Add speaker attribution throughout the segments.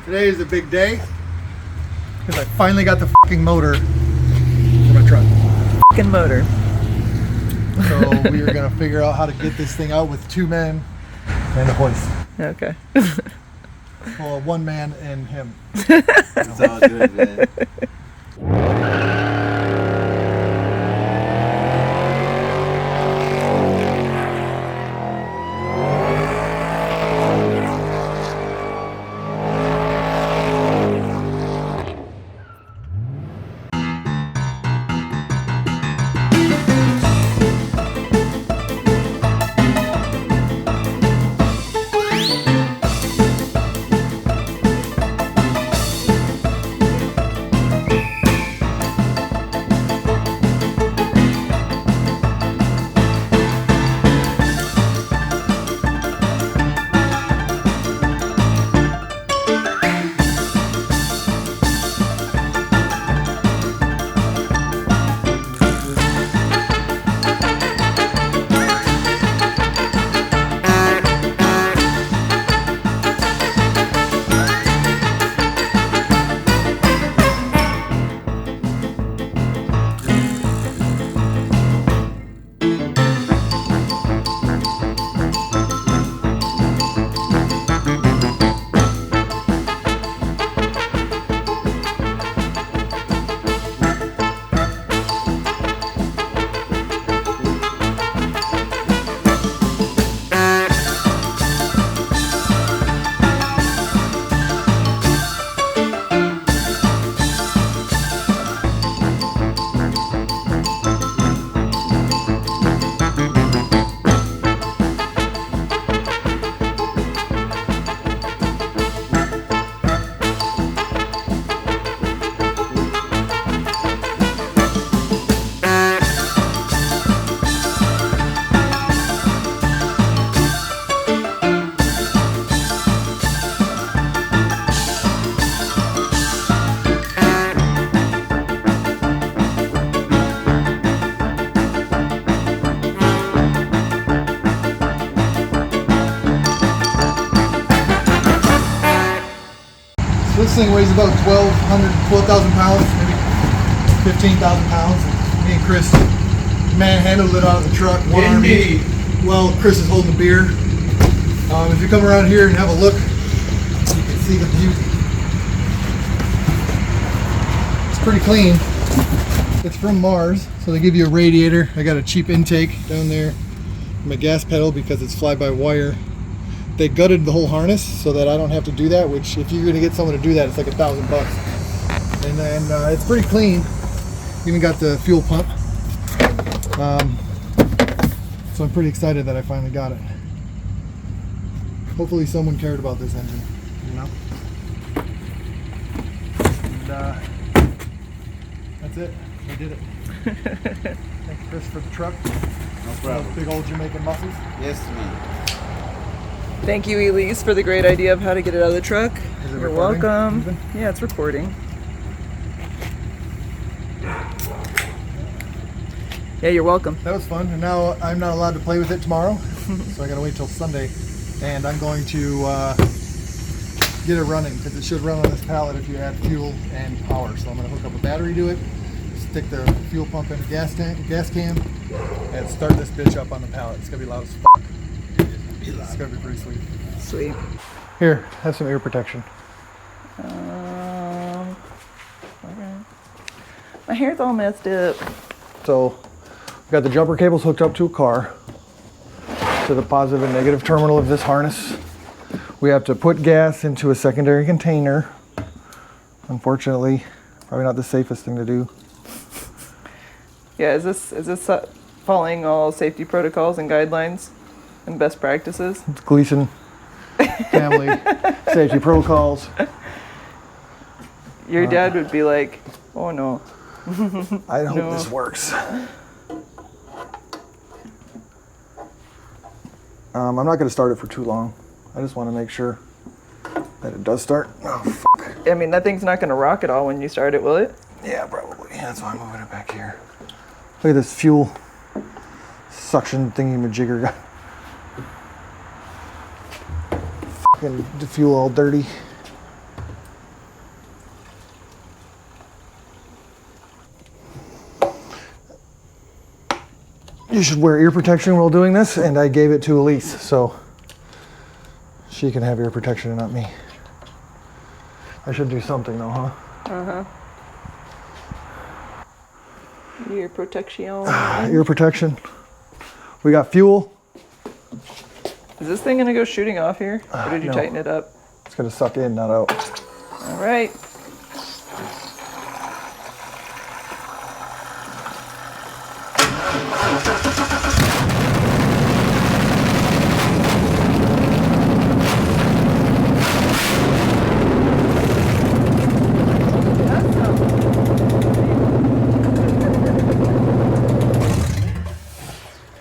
Speaker 1: Today is a big day because I finally got the fucking motor for my truck.
Speaker 2: Fucking motor.
Speaker 1: So we are gonna figure out how to get this thing out with 2 men and a hoist.
Speaker 2: Okay.
Speaker 1: Well, 1 man and him.
Speaker 3: It's all good, man.
Speaker 1: This thing weighs about 12,000 pounds, maybe 15,000 pounds. Me and Chris manhandled it out of the truck. One arm each. Well, Chris is holding the beer. If you come around here and have a look, you can see the view. It's pretty clean. It's from Mars, so they give you a radiator. I got a cheap intake down there. My gas pedal because it's fly-by-wire. They gutted the whole harness so that I don't have to do that, which if you're going to get someone to do that, it's like $1,000. And then it's pretty clean. Even got the fuel pump. So I'm pretty excited that I finally got it. Hopefully someone cared about this engine, you know? And that's it. I did it. Thank you, Chris, for the truck.
Speaker 3: No problem.
Speaker 1: Big old Jamaican muscles.
Speaker 3: Yes, man.
Speaker 2: Thank you, Elise, for the great idea of how to get it out of the truck.
Speaker 1: Is it
Speaker 2: You're
Speaker 1: recording
Speaker 2: welcome.
Speaker 1: even?
Speaker 2: Yeah, it's recording. Yeah, you're welcome.
Speaker 1: That was fun, and now I'm not allowed to play with it tomorrow, so I gotta wait till Sunday, and I'm going to get it running, because it should run on this pallet if you add fuel and power. So I'm gonna hook up a battery to it, stick the fuel pump in the gas can, and start this bitch up on the pallet. It's gonna be loud as fuck. It's gonna be pretty sweet.
Speaker 2: Sweet.
Speaker 1: Here, have some ear protection.
Speaker 2: Okay. My hair's all messed up.
Speaker 1: So, we got the jumper cables hooked up to a car, to the positive and negative terminal of this harness. We have to put gas into a secondary container. Unfortunately, probably not the safest thing to do.
Speaker 2: Yeah, is this following all safety protocols and guidelines and best practices?
Speaker 1: It's Gleason family safety protocols.
Speaker 2: Your dad would be like, oh no.
Speaker 1: I hope
Speaker 2: No.
Speaker 1: this works. I'm not going to start it for too long. I just want to make sure that it does start. Oh, fuck.
Speaker 2: I mean, that thing's not going to rock at all when you start it, will it?
Speaker 1: Yeah, probably. That's why I'm moving it back here. Look at this fuel suction thingy-majigger guy. Fucking the fuel all dirty. you should wear ear protection while doing this, and I gave it to Elise, so she can have ear protection and not me. I should do something though, huh?
Speaker 2: Uh-huh. Ear protection.
Speaker 1: Ear protection. We got fuel.
Speaker 2: Is this thing gonna go shooting off here? Or did you
Speaker 1: No.
Speaker 2: tighten it up?
Speaker 1: It's gonna suck in, not out.
Speaker 2: All right.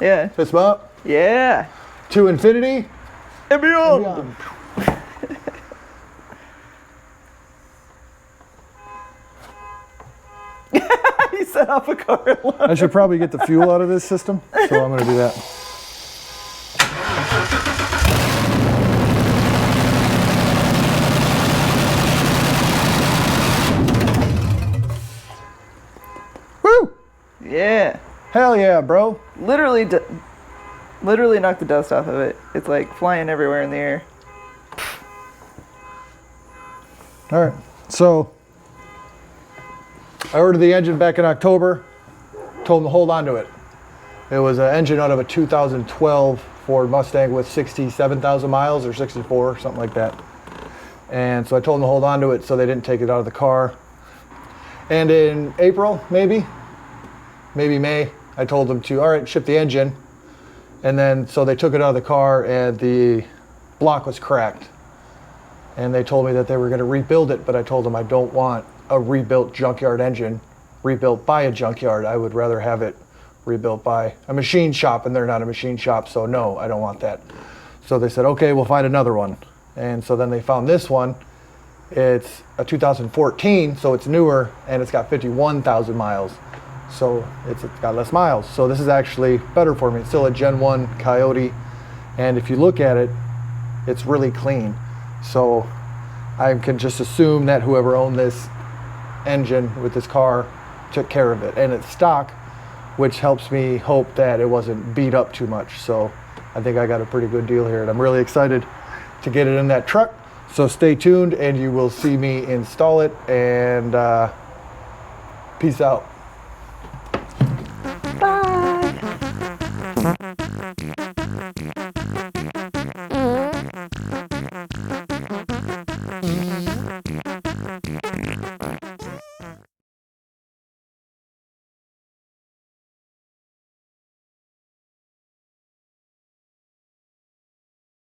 Speaker 2: Yeah.
Speaker 1: Fist bump.
Speaker 2: Yeah.
Speaker 1: To infinity.
Speaker 2: And beyond.
Speaker 1: Beyond.
Speaker 2: He set off a car alarm.
Speaker 1: I should probably get the fuel out of this system, so I'm gonna do that. Woo!
Speaker 2: Yeah.
Speaker 1: Hell yeah, bro.
Speaker 2: Literally knocked the dust off of it. It's like flying everywhere in the air.
Speaker 1: All right, so I ordered the engine back in October, told them to hold on to it. It was an engine out of a 2012 Ford Mustang with 67,000 miles or 64, something like that. And so I told them to hold on to it so they didn't take it out of the car. And in April, maybe May, I told them to, all right, ship the engine. And then, so they took it out of the car and the block was cracked. And they told me that they were gonna rebuild it, but I told them I don't want a rebuilt junkyard engine rebuilt by a junkyard. I would rather have it rebuilt by a machine shop, and they're not a machine shop, so no, I don't want that. So they said, okay, we'll find another one. And so then they found this one. It's a 2014, so it's newer, and it's got 51,000 miles. So it's got less miles. So this is actually better for me. It's still a Gen 1 Coyote, and if you look at it, it's really clean. So I can just assume that whoever owned this engine with this car took care of it. And it's stock, which helps me hope that it wasn't beat up too much. So I think I got a pretty good deal here, and I'm really excited to get it in that truck. So stay tuned and you will see me install it, and peace out.
Speaker 2: Bye.